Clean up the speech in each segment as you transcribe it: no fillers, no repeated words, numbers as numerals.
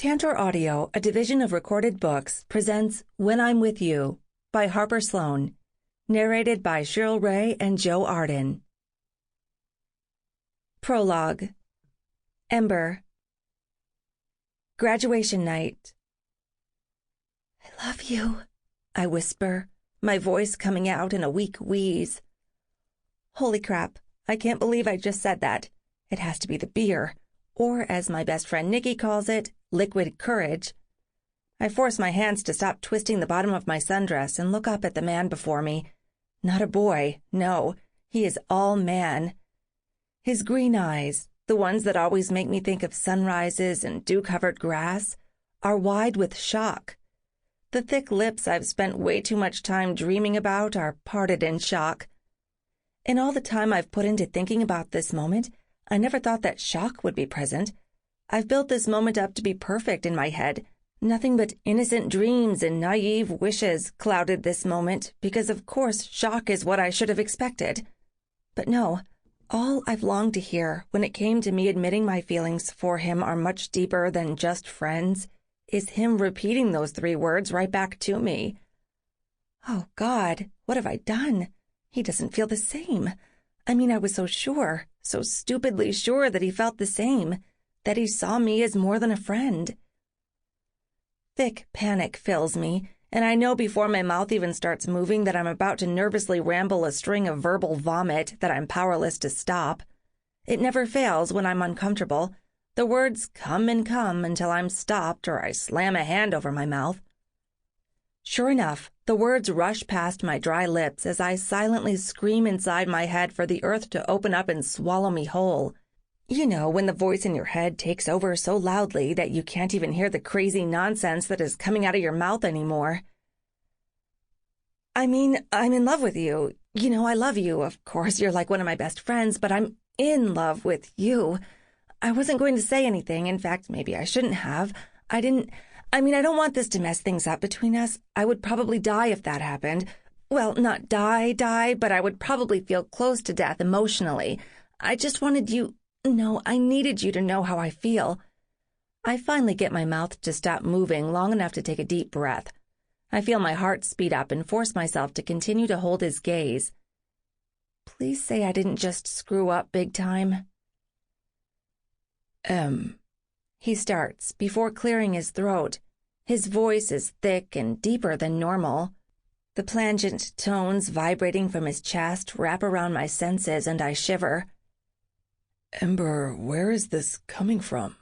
Tantor Audio, a division of Recorded Books, presents When I'm With You by Harper Sloan, narrated by Shirl and Joe Arden. Prologue. Ember. Graduation night. I love you, I whisper, my voice coming out in a weak wheeze. Holy crap, I can't believe I just said that. It has to be the beer, or as my best friend Nikki calls it, liquid courage. I force my hands to stop twisting the bottom of my sundress and look up at the man before me. Not a boy, no, he is all man. His green eyes, the ones that always make me think of sunrises and dew-covered grass, are wide with shock. The thick lips I've spent way too much time dreaming about are parted in shock. In all the time I've put into thinking about this moment, I never thought that shock would be present. I've built this moment up to be perfect in my head. Nothing but innocent dreams and naive wishes clouded this moment, because of course shock is what I should have expected. But no, all I've longed to hear when it came to me admitting my feelings for him are much deeper than just friends, is him repeating those 3 words right back to me. Oh God, what have I done? He doesn't feel the same. I mean, I was so sure, so stupidly sure that he felt the same, that he saw me as more than a friend. Thick panic fills me, and I know before my mouth even starts moving that I'm about to nervously ramble a string of verbal vomit that I'm powerless to stop. It never fails when I'm uncomfortable. The words come and come until I'm stopped or I slam a hand over my mouth. Sure enough, the words rush past my dry lips as I silently scream inside my head for the earth to open up and swallow me whole. You know, when the voice in your head takes over so loudly that you can't even hear the crazy nonsense that is coming out of your mouth anymore. I mean, I'm in love with you. You know, I love you. Of course, you're like one of my best friends, but I'm in love with you. I wasn't going to say anything. In fact, maybe I shouldn't have. I don't want this to mess things up between us. I would probably die if that happened. Well, not die, but I would probably feel close to death emotionally. I just wanted you... No, I needed you to know how I feel. I finally get my mouth to stop moving long enough to take a deep breath. I feel my heart speed up and force myself to continue to hold his gaze. Please say I didn't just screw up big time. He starts, before clearing his throat. His voice is thick and deeper than normal. The plangent tones vibrating from his chest wrap around my senses and I shiver. Ember, where is this coming from?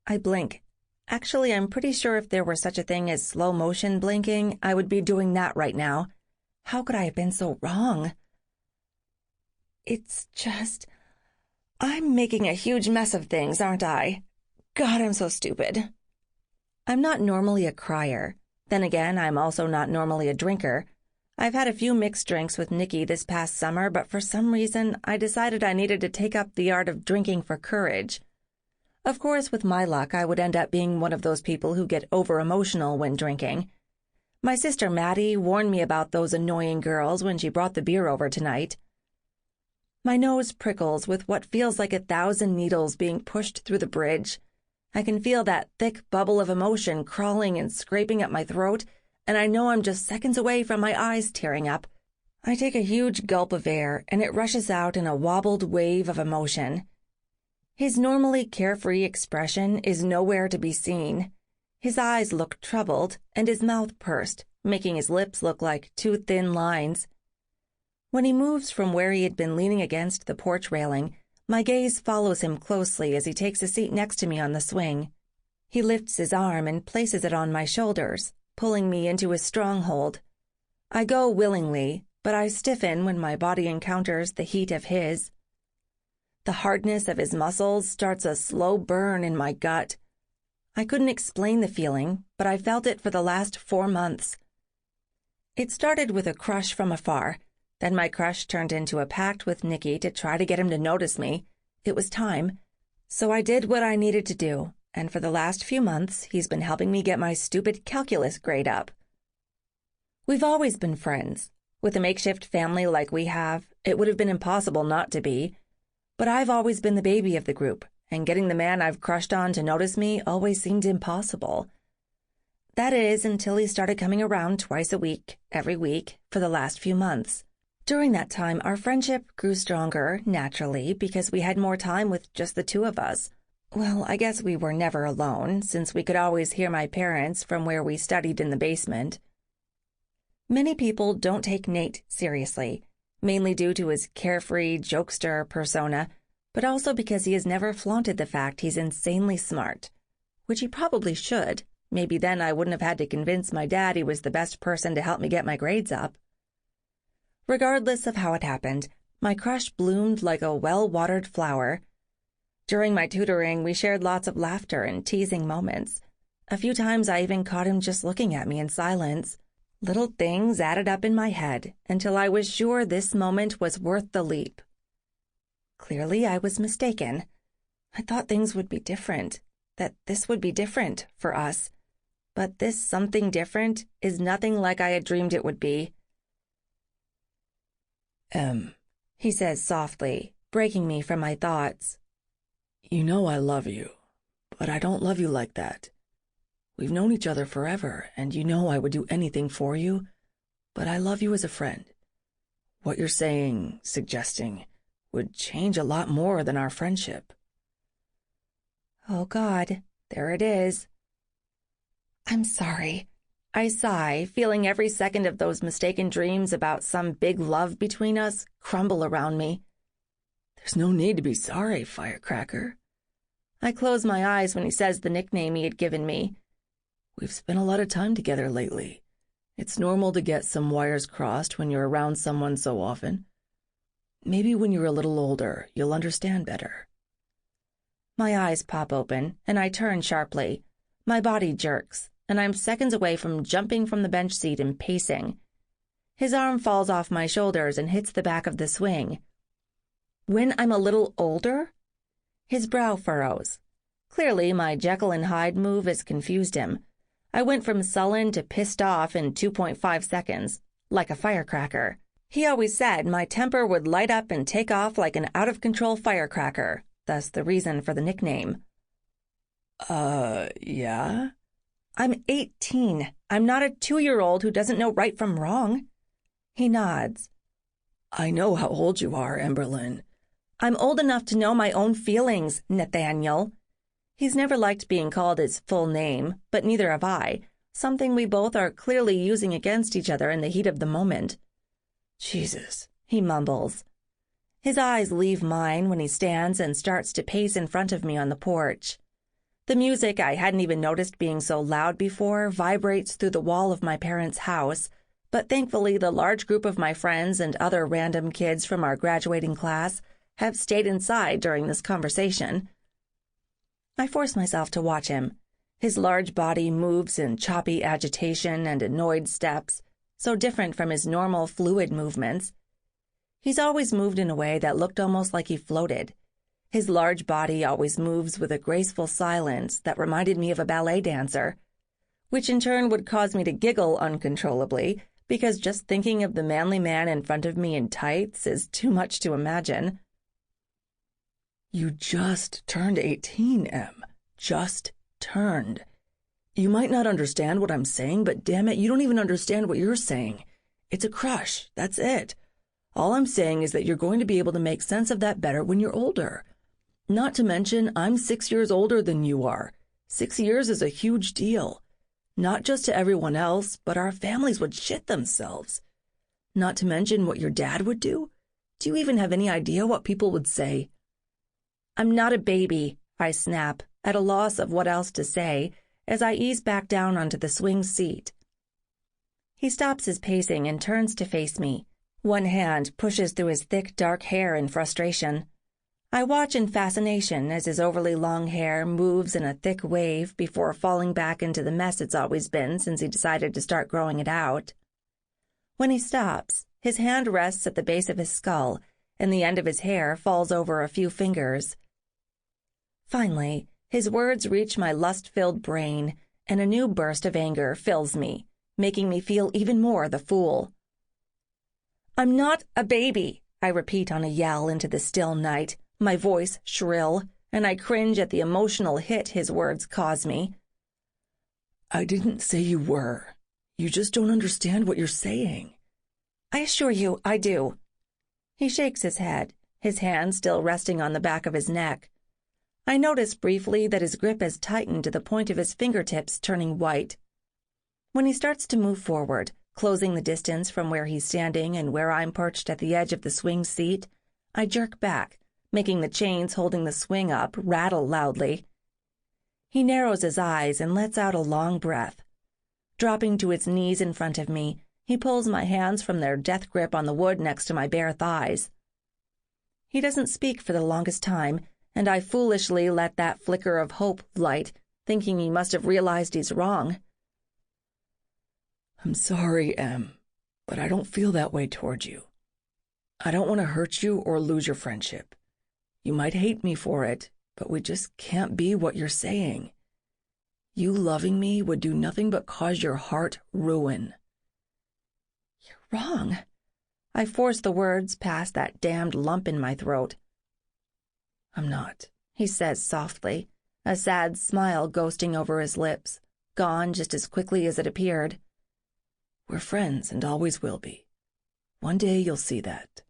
I blink. Actually, I'm pretty sure if there were such a thing as slow-motion blinking, I would be doing that right now. How could I have been so wrong? It's just... I'm making a huge mess of things, aren't I? God, I'm so stupid. I'm not normally a crier. Then again, I'm also not normally a drinker. I've had a few mixed drinks with Nikki this past summer, but for some reason, I decided I needed to take up the art of drinking for courage. Of course, with my luck, I would end up being one of those people who get over-emotional when drinking. My sister Maddie warned me about those annoying girls when she brought the beer over tonight. My nose prickles with what feels like 1,000 needles being pushed through the bridge. I can feel that thick bubble of emotion crawling and scraping at my throat, and I know I'm just seconds away from my eyes tearing up. I take a huge gulp of air, and it rushes out in a wobbled wave of emotion. His normally carefree expression is nowhere to be seen. His eyes look troubled, and his mouth pursed, making his lips look like 2 thin lines. When he moves from where he had been leaning against the porch railing, my gaze follows him closely as he takes a seat next to me on the swing. He lifts his arm and places it on my shoulders, pulling me into his stronghold. I go willingly, but I stiffen when my body encounters the heat of his. The hardness of his muscles starts a slow burn in my gut. I couldn't explain the feeling, but I felt it for the last 4 months. It started with a crush from afar. Then my crush turned into a pact with Nikki to try to get him to notice me. It was time. So I did what I needed to do, and for the last few months, he's been helping me get my stupid calculus grade up. We've always been friends. With a makeshift family like we have, it would have been impossible not to be. But I've always been the baby of the group, and getting the man I've crushed on to notice me always seemed impossible. That is, until he started coming around twice a week, every week, for the last few months. During that time, our friendship grew stronger, naturally, because we had more time with just the two of us. Well, I guess we were never alone, since we could always hear my parents from where we studied in the basement. Many people don't take Nate seriously, mainly due to his carefree, jokester persona, but also because he has never flaunted the fact he's insanely smart, which he probably should. Maybe then I wouldn't have had to convince my dad he was the best person to help me get my grades up. Regardless of how it happened, my crush bloomed like a well-watered flower. During my tutoring, we shared lots of laughter and teasing moments. A few times I even caught him just looking at me in silence. Little things added up in my head until I was sure this moment was worth the leap. Clearly, I was mistaken. I thought things would be different, that this would be different for us. But this something different is nothing like I had dreamed it would be. He says softly, breaking me from my thoughts. You know I love you, but I don't love you like that. We've known each other forever, and you know I would do anything for you, but I love you as a friend. What you're saying, suggesting, would change a lot more than our friendship. Oh, God, there it is. I'm sorry. I sigh, feeling every second of those mistaken dreams about some big love between us crumble around me. There's no need to be sorry, Firecracker. I close my eyes when he says the nickname he had given me. We've spent a lot of time together lately. It's normal to get some wires crossed when you're around someone so often. Maybe when you're a little older, you'll understand better. My eyes pop open, and I turn sharply. My body jerks, and I'm seconds away from jumping from the bench seat and pacing. His arm falls off my shoulders and hits the back of the swing. When I'm a little older? His brow furrows. Clearly, my Jekyll and Hyde move has confused him. I went from sullen to pissed off in 2.5 seconds, like a firecracker. He always said my temper would light up and take off like an out-of-control firecracker, thus the reason for the nickname. Yeah? I'm 18. I'm not a 2-year-old who doesn't know right from wrong. He nods. I know how old you are, Emberlyn. I'm old enough to know my own feelings, Nathaniel. He's never liked being called his full name, but neither have I, something we both are clearly using against each other in the heat of the moment. Jesus, he mumbles. His eyes leave mine when he stands and starts to pace in front of me on the porch. The music I hadn't even noticed being so loud before vibrates through the wall of my parents' house, but thankfully the large group of my friends and other random kids from our graduating class have stayed inside during this conversation. I force myself to watch him. His large body moves in choppy agitation and annoyed steps, so different from his normal fluid movements. He's always moved in a way that looked almost like he floated. His large body always moves with a graceful silence that reminded me of a ballet dancer, which in turn would cause me to giggle uncontrollably, because just thinking of the manly man in front of me in tights is too much to imagine. You just turned 18, Em. Just turned. You might not understand what I'm saying, but damn it, you don't even understand what you're saying. It's a crush, that's it. All I'm saying is that you're going to be able to make sense of that better when you're older. Not to mention, I'm 6 years older than you are. 6 years is a huge deal. Not just to everyone else, but our families would shit themselves. Not to mention what your dad would do. Do you even have any idea what people would say? I'm not a baby, I snap, at a loss of what else to say, as I ease back down onto the swing seat. He stops his pacing and turns to face me. One hand pushes through his thick, dark hair in frustration. I watch in fascination as his overly long hair moves in a thick wave before falling back into the mess it's always been since he decided to start growing it out. When he stops, his hand rests at the base of his skull, and the end of his hair falls over a few fingers. Finally, his words reach my lust-filled brain, and a new burst of anger fills me, making me feel even more the fool. I'm not a baby, I repeat on a yell into the still night, my voice shrill, and I cringe at the emotional hit his words cause me. I didn't say you were. You just don't understand what you're saying. I assure you, I do. He shakes his head, his hand still resting on the back of his neck. I notice briefly that his grip has tightened to the point of his fingertips turning white. When he starts to move forward, closing the distance from where he's standing and where I'm perched at the edge of the swing seat, I jerk back, making the chains holding the swing up rattle loudly. He narrows his eyes and lets out a long breath. Dropping to his knees in front of me, he pulls my hands from their death grip on the wood next to my bare thighs. He doesn't speak for the longest time, and I foolishly let that flicker of hope light, thinking he must have realized he's wrong. I'm sorry, Em, but I don't feel that way toward you. I don't want to hurt you or lose your friendship. You might hate me for it, but we just can't be what you're saying. You loving me would do nothing but cause your heart ruin. You're wrong. I force the words past that damned lump in my throat. I'm not, he says softly, a sad smile ghosting over his lips, gone just as quickly as it appeared. We're friends and always will be. One day you'll see that.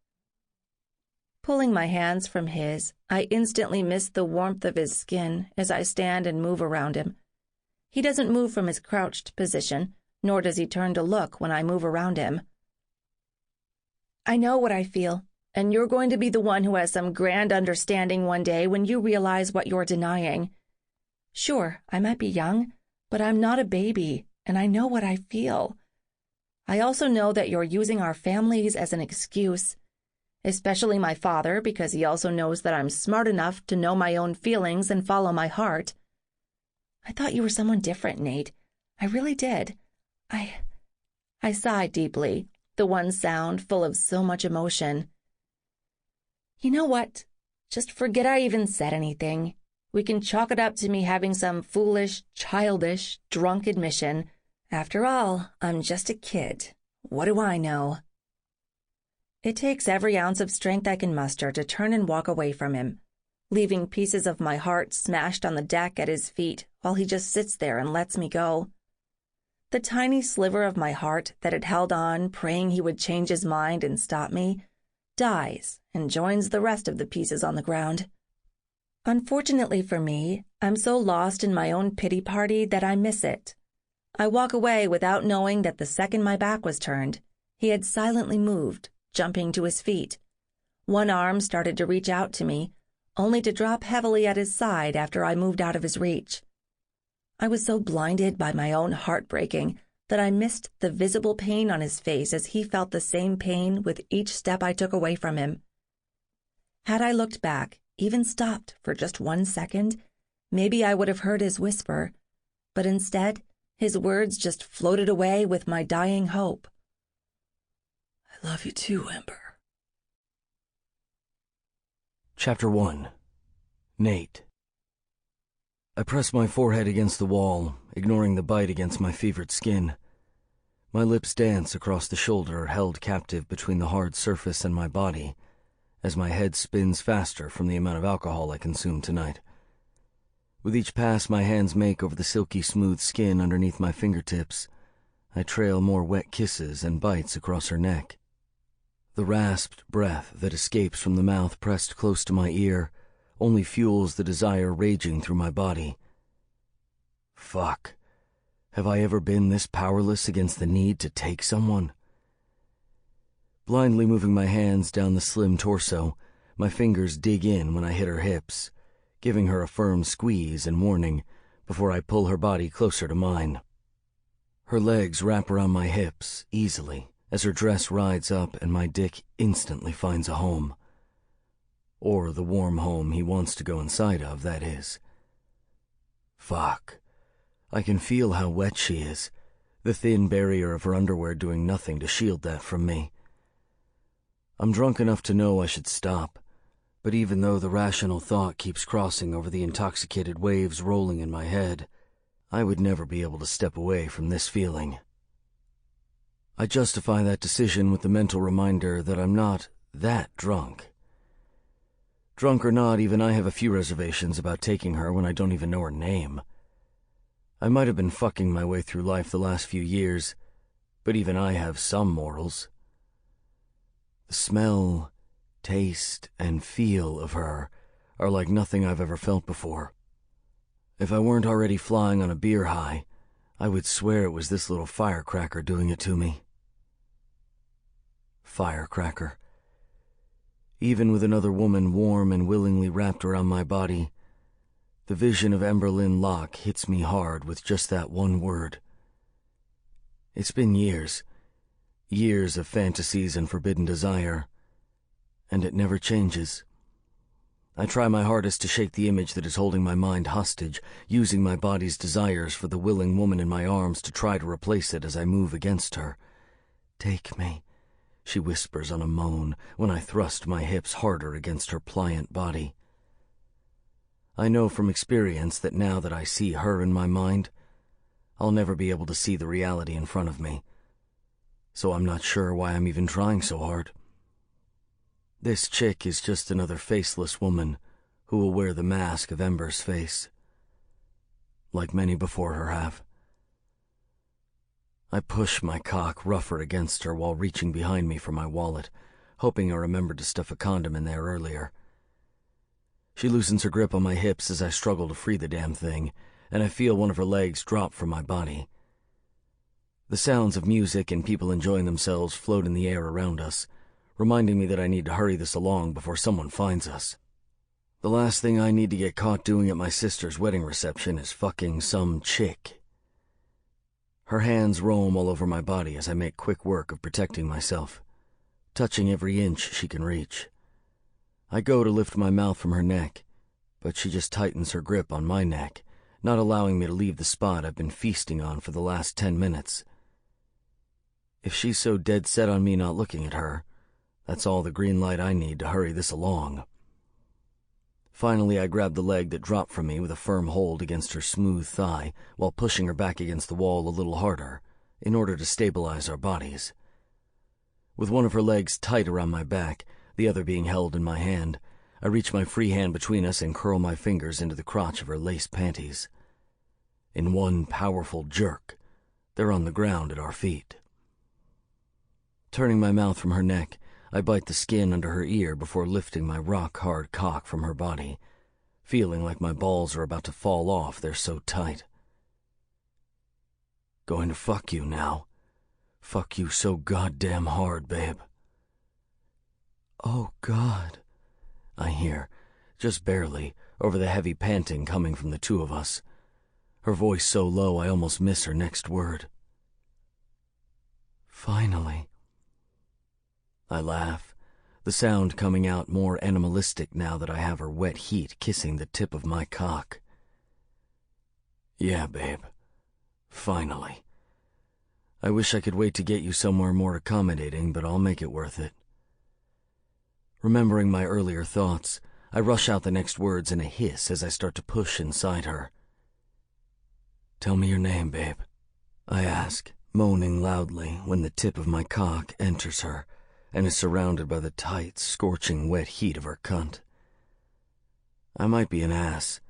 Pulling my hands from his, I instantly miss the warmth of his skin as I stand and move around him. He doesn't move from his crouched position, nor does he turn to look when I move around him. I know what I feel, and you're going to be the one who has some grand understanding one day when you realize what you're denying. Sure, I might be young, but I'm not a baby, and I know what I feel. I also know that you're using our families as an excuse, especially my father, because he also knows that I'm smart enough to know my own feelings and follow my heart. I thought you were someone different, Nate. I really did. I sighed deeply, the one sound full of so much emotion. You know what? Just forget I even said anything. We can chalk it up to me having some foolish, childish, drunk admission. After all, I'm just a kid. What do I know? It takes every ounce of strength I can muster to turn and walk away from him, leaving pieces of my heart smashed on the deck at his feet while he just sits there and lets me go. The tiny sliver of my heart that had held on, praying he would change his mind and stop me, dies and joins the rest of the pieces on the ground. Unfortunately for me, I'm so lost in my own pity party that I miss it. I walk away without knowing that the second my back was turned, he had silently moved, jumping to his feet. One arm started to reach out to me, only to drop heavily at his side after I moved out of his reach. I was so blinded by my own heartbreaking that I missed the visible pain on his face as he felt the same pain with each step I took away from him. Had I looked back, even stopped for just 1 second, maybe I would have heard his whisper, but instead, his words just floated away with my dying hope. I love you too, Ember. Chapter 1. Nate. I press my forehead against the wall, ignoring the bite against my fevered skin. My lips dance across the shoulder, held captive between the hard surface and my body, as my head spins faster from the amount of alcohol I consumed tonight. With each pass my hands make over the silky smooth skin underneath my fingertips, I trail more wet kisses and bites across her neck. The rasped breath that escapes from the mouth pressed close to my ear only fuels the desire raging through my body. Fuck. Have I ever been this powerless against the need to take someone? Blindly moving my hands down the slim torso, my fingers dig in when I hit her hips, giving her a firm squeeze and warning before I pull her body closer to mine. Her legs wrap around my hips easily as her dress rides up and my dick instantly finds a home. Or the warm home he wants to go inside of, that is. Fuck. I can feel how wet she is, the thin barrier of her underwear doing nothing to shield that from me. I'm drunk enough to know I should stop, but even though the rational thought keeps crossing over the intoxicated waves rolling in my head, I would never be able to step away from this feeling. I justify that decision with the mental reminder that I'm not that drunk. Drunk or not, even I have a few reservations about taking her when I don't even know her name. I might have been fucking my way through life the last few years, but even I have some morals. The smell, taste, and feel of her are like nothing I've ever felt before. If I weren't already flying on a beer high, I would swear it was this little firecracker doing it to me. Firecracker. Even with another woman warm and willingly wrapped around my body, the vision of Emberlyn Locke hits me hard with just that one word. It's been years of fantasies and forbidden desire, and it never changes. I try my hardest to shake the image that is holding my mind hostage, using my body's desires for the willing woman in my arms to try to replace it as I move against her. "Take me," she whispers on a moan when I thrust my hips harder against her pliant body. I know from experience that now that I see her in my mind, I'll never be able to see the reality in front of me, so I'm not sure why I'm even trying so hard. This chick is just another faceless woman who will wear the mask of Ember's face, like many before her have. I push my cock rougher against her while reaching behind me for my wallet, hoping I remembered to stuff a condom in there earlier. She loosens her grip on my hips as I struggle to free the damn thing, and I feel one of her legs drop from my body. The sounds of music and people enjoying themselves float in the air around us, reminding me that I need to hurry this along before someone finds us. The last thing I need to get caught doing at my sister's wedding reception is fucking some chick. Her hands roam all over my body as I make quick work of protecting myself, touching every inch she can reach. I go to lift my mouth from her neck, but she just tightens her grip on my neck, not allowing me to leave the spot I've been feasting on for the last 10 minutes. If she's so dead set on me not looking at her, that's all the green light I need to hurry this along. Finally, I grab the leg that dropped from me with a firm hold against her smooth thigh while pushing her back against the wall a little harder in order to stabilize our bodies. With one of her legs tight around my back, the other being held in my hand, I reach my free hand between us and curl my fingers into the crotch of her lace panties. In one powerful jerk, they're on the ground at our feet. Turning my mouth from her neck, I bite the skin under her ear before lifting my rock-hard cock from her body, feeling like my balls are about to fall off, they're so tight. Going to fuck you now. Fuck you so goddamn hard, babe. "Oh, God," I hear, just barely, over the heavy panting coming from the two of us. Her voice so low I almost miss her next word. "Finally." I laugh, the sound coming out more animalistic now that I have her wet heat kissing the tip of my cock. "Yeah, babe. Finally. I wish I could wait to get you somewhere more accommodating, but I'll make it worth it." Remembering my earlier thoughts, I rush out the next words in a hiss as I start to push inside her. "Tell me your name, babe," I ask, moaning loudly when the tip of my cock enters her and is surrounded by the tight, scorching wet heat of her cunt. I might be an ass,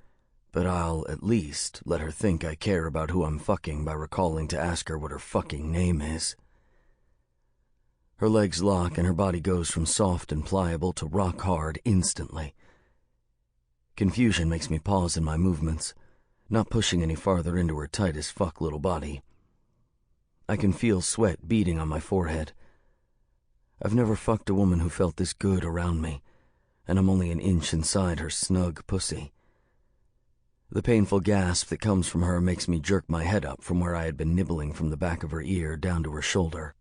but I'll at least let her think I care about who I'm fucking by recalling to ask her what her fucking name is. Her legs lock and her body goes from soft and pliable to rock hard instantly. Confusion makes me pause in my movements, not pushing any farther into her tight as fuck little body. I can feel sweat beading on my forehead. I've never fucked a woman who felt this good around me, and I'm only an inch inside her snug pussy. The painful gasp that comes from her makes me jerk my head up from where I had been nibbling from the back of her ear down to her shoulder.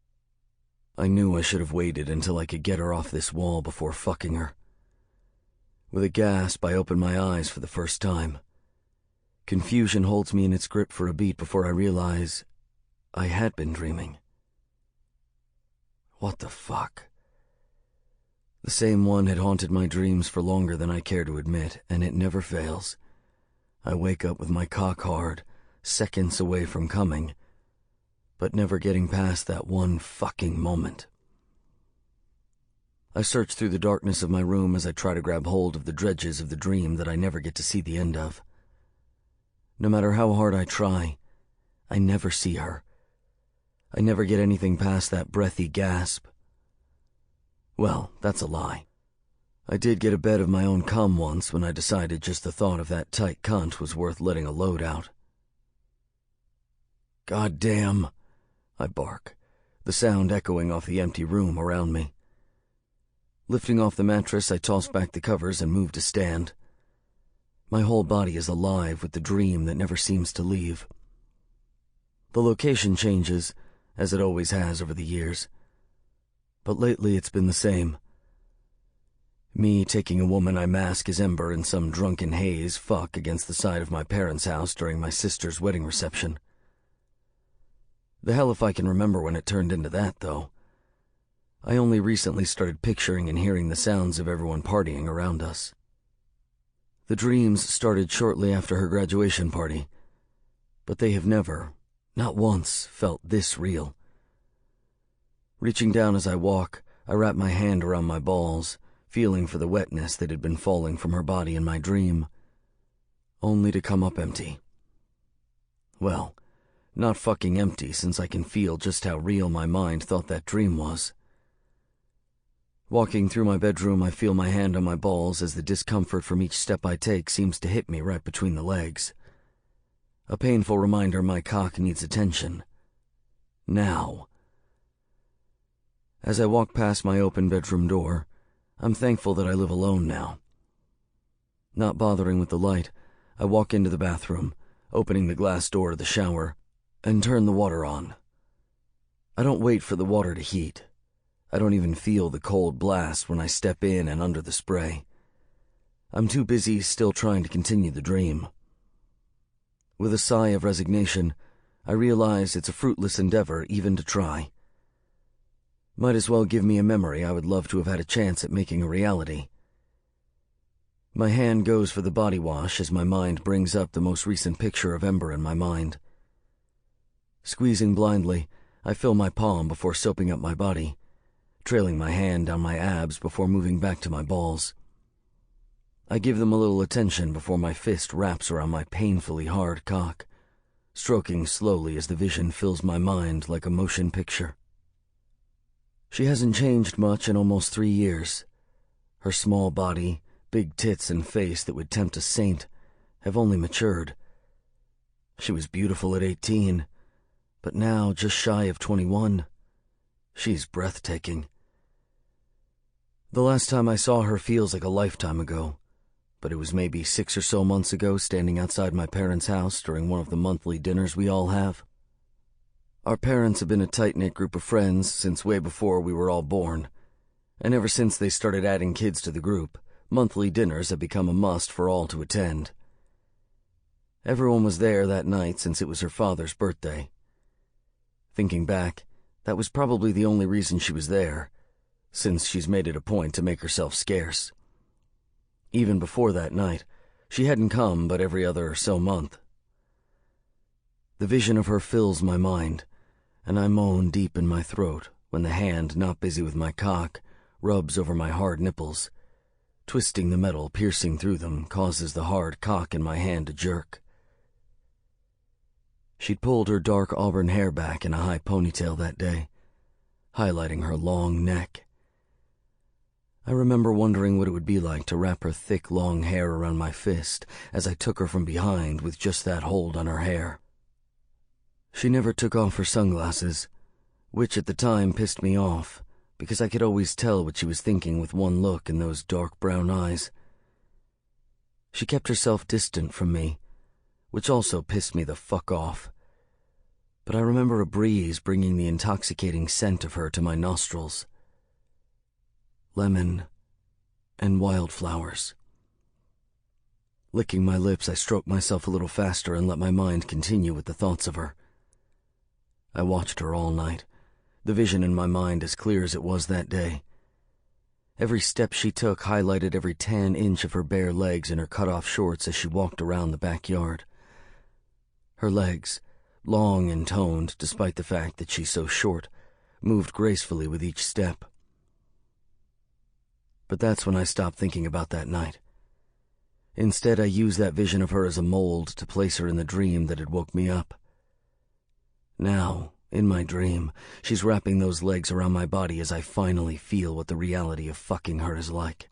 I knew I should have waited until I could get her off this wall before fucking her. With a gasp, I open my eyes for the first time. Confusion holds me in its grip for a beat before I realize I had been dreaming. What the fuck? The same one had haunted my dreams for longer than I care to admit, and it never fails. I wake up with my cock hard, seconds away from coming, but never getting past that one fucking moment. I search through the darkness of my room as I try to grab hold of the dredges of the dream that I never get to see the end of. No matter how hard I try, I never see her. I never get anything past that breathy gasp. Well, that's a lie. I did get a bed of my own cum once when I decided just the thought of that tight cunt was worth letting a load out. God damn, I bark, the sound echoing off the empty room around me. Lifting off the mattress, I toss back the covers and move to stand. My whole body is alive with the dream that never seems to leave. The location changes, as it always has over the years. But lately it's been the same. Me taking a woman I mask as Ember in some drunken haze fuck against the side of my parents' house during my sister's wedding reception. The hell if I can remember when it turned into that, though. I only recently started picturing and hearing the sounds of everyone partying around us. The dreams started shortly after her graduation party, but they have never, not once, felt this real. Reaching down as I walk, I wrap my hand around my balls, feeling for the wetness that had been falling from her body in my dream, only to come up empty. Well, not fucking empty, since I can feel just how real my mind thought that dream was. Walking through my bedroom, I feel my hand on my balls as the discomfort from each step I take seems to hit me right between the legs. A painful reminder my cock needs attention. Now. As I walk past my open bedroom door, I'm thankful that I live alone now. Not bothering with the light, I walk into the bathroom, opening the glass door to the shower, and turn the water on. I don't wait for the water to heat. I don't even feel the cold blast when I step in and under the spray. I'm too busy still trying to continue the dream. With a sigh of resignation, I realize it's a fruitless endeavor even to try. Might as well give me a memory I would love to have had a chance at making a reality. My hand goes for the body wash as my mind brings up the most recent picture of Ember in my mind. Squeezing blindly, I fill my palm before soaping up my body, trailing my hand down my abs before moving back to my balls. I give them a little attention before my fist wraps around my painfully hard cock, stroking slowly as the vision fills my mind like a motion picture. She hasn't changed much in almost 3 years. Her small body, big tits and face that would tempt a saint have only matured. She was beautiful at 18, but now just shy of 21. She's breathtaking. The last time I saw her feels like a lifetime ago, but it was maybe 6 or so months ago standing outside my parents' house during one of the monthly dinners we all have. Our parents have been a tight-knit group of friends since way before we were all born, and ever since they started adding kids to the group, monthly dinners have become a must for all to attend. Everyone was there that night since it was her father's birthday. Thinking back, that was probably the only reason she was there, since she's made it a point to make herself scarce. Even before that night, she hadn't come but every other or so month. The vision of her fills my mind, and I moan deep in my throat when the hand not busy with my cock rubs over my hard nipples. Twisting the metal piercing through them causes the hard cock in my hand to jerk. She'd pulled her dark auburn hair back in a high ponytail that day, highlighting her long neck. I remember wondering what it would be like to wrap her thick, long hair around my fist as I took her from behind with just that hold on her hair. She never took off her sunglasses, which at the time pissed me off, because I could always tell what she was thinking with one look in those dark brown eyes. She kept herself distant from me, which also pissed me the fuck off. But I remember a breeze bringing the intoxicating scent of her to my nostrils. Lemon and wildflowers. Licking my lips, I stroked myself a little faster and let my mind continue with the thoughts of her. I watched her all night, the vision in my mind as clear as it was that day. Every step she took highlighted every tan inch of her bare legs in her cut-off shorts as she walked around the backyard. Her legs, long and toned despite the fact that she's so short, moved gracefully with each step. But that's when I stopped thinking about that night. Instead, I used that vision of her as a mold to place her in the dream that had woke me up. Now, in my dream, she's wrapping those legs around my body as I finally feel what the reality of fucking her is like.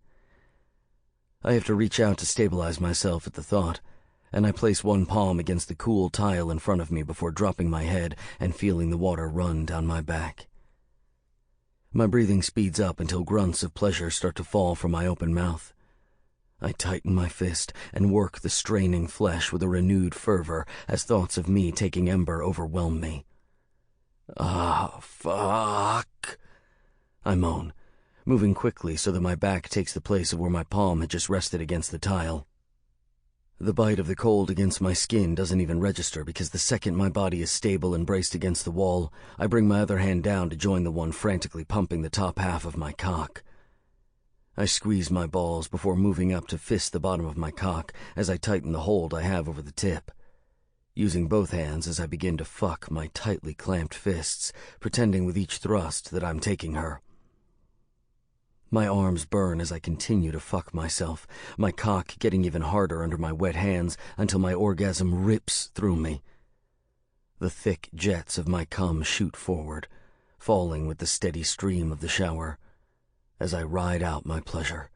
I have to reach out to stabilize myself at the thought, and I place one palm against the cool tile in front of me before dropping my head and feeling the water run down my back. My breathing speeds up until grunts of pleasure start to fall from my open mouth. I tighten my fist and work the straining flesh with a renewed fervor as thoughts of me taking Ember overwhelm me. Ah, fuck, I moan, moving quickly so that my back takes the place of where my palm had just rested against the tile. The bite of the cold against my skin doesn't even register because the second my body is stable and braced against the wall, I bring my other hand down to join the one frantically pumping the top half of my cock. I squeeze my balls before moving up to fist the bottom of my cock as I tighten the hold I have over the tip, using both hands as I begin to fuck my tightly clamped fists, pretending with each thrust that I'm taking her. My arms burn as I continue to fuck myself, my cock getting even harder under my wet hands until my orgasm rips through me. The thick jets of my cum shoot forward, falling with the steady stream of the shower, as I ride out my pleasure.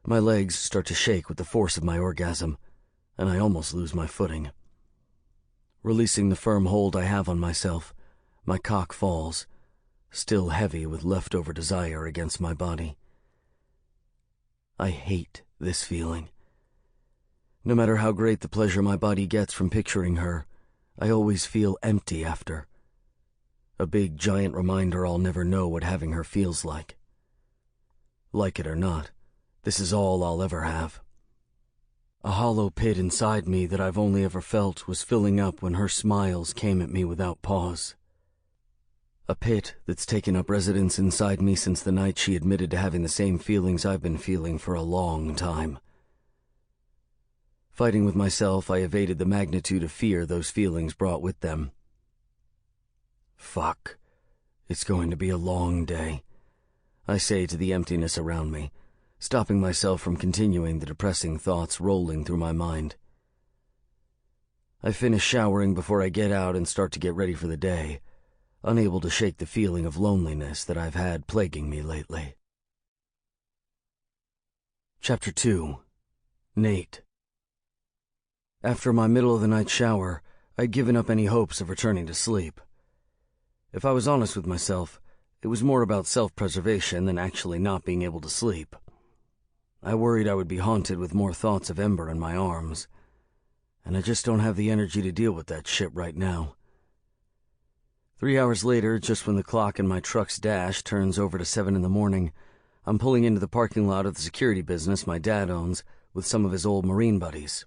My legs start to shake with the force of my orgasm, and I almost lose my footing. Releasing the firm hold I have on myself, my cock falls, still heavy with leftover desire against my body. I hate this feeling. No matter how great the pleasure my body gets from picturing her, I always feel empty after. A big, giant reminder I'll never know what having her feels like. Like it or not, this is all I'll ever have. A hollow pit inside me that I've only ever felt was filling up when her smiles came at me without pause. A pit that's taken up residence inside me since the night she admitted to having the same feelings I've been feeling for a long time. Fighting with myself, I evaded the magnitude of fear those feelings brought with them. Fuck. It's going to be a long day, I say to the emptiness around me, stopping myself from continuing the depressing thoughts rolling through my mind. I finish showering before I get out and start to get ready for the day, unable to shake the feeling of loneliness that I've had plaguing me lately. Chapter 2. Nate. After my middle-of-the-night shower, I'd given up any hopes of returning to sleep. If I was honest with myself, it was more about self-preservation than actually not being able to sleep. I worried I would be haunted with more thoughts of Ember in my arms, and I just don't have the energy to deal with that shit right now. 3 hours later, just when the clock in my truck's dash turns over to 7 in the morning, I'm pulling into the parking lot of the security business my dad owns with some of his old Marine buddies.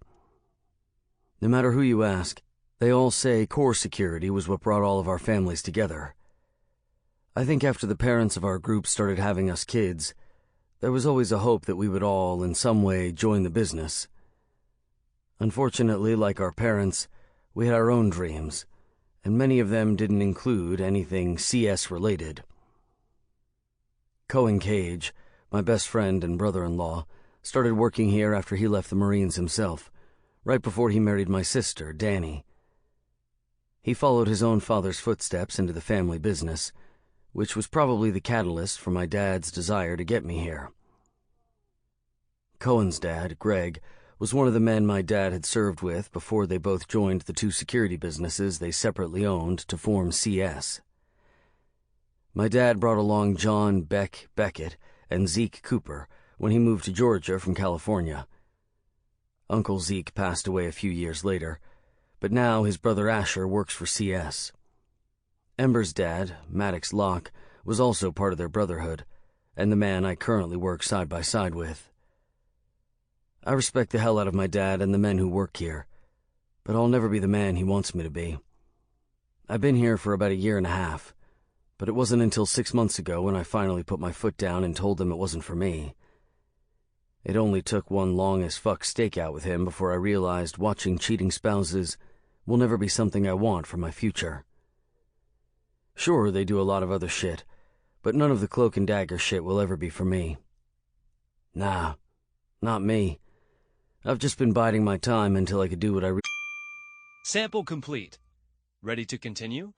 No matter who you ask, they all say core security was what brought all of our families together. I think after the parents of our group started having us kids, there was always a hope that we would all, in some way, join the business. Unfortunately, like our parents, we had our own dreams, and many of them didn't include anything CS-related. Cohen Cage, my best friend and brother-in-law, started working here after he left the Marines himself, right before he married my sister, Danny. He followed his own father's footsteps into the family business, which was probably the catalyst for my dad's desire to get me here. Cohen's dad, Greg, was one of the men my dad had served with before they both joined the two security businesses they separately owned to form CS. My dad brought along John Beckett and Zeke Cooper when he moved to Georgia from California. Uncle Zeke passed away a few years later, but now his brother Asher works for CS. Ember's dad, Maddox Locke, was also part of their brotherhood, and the man I currently work side by side with. I respect the hell out of my dad and the men who work here, but I'll never be the man he wants me to be. I've been here for about 1.5 years, but it wasn't until 6 months ago when I finally put my foot down and told him it wasn't for me. It only took one long-as-fuck stakeout with him before I realized watching cheating spouses will never be something I want for my future. Sure, they do a lot of other shit, but none of the cloak and dagger shit will ever be for me. Nah, not me. I've just been biding my time until I could do what I Sample complete. Ready to continue?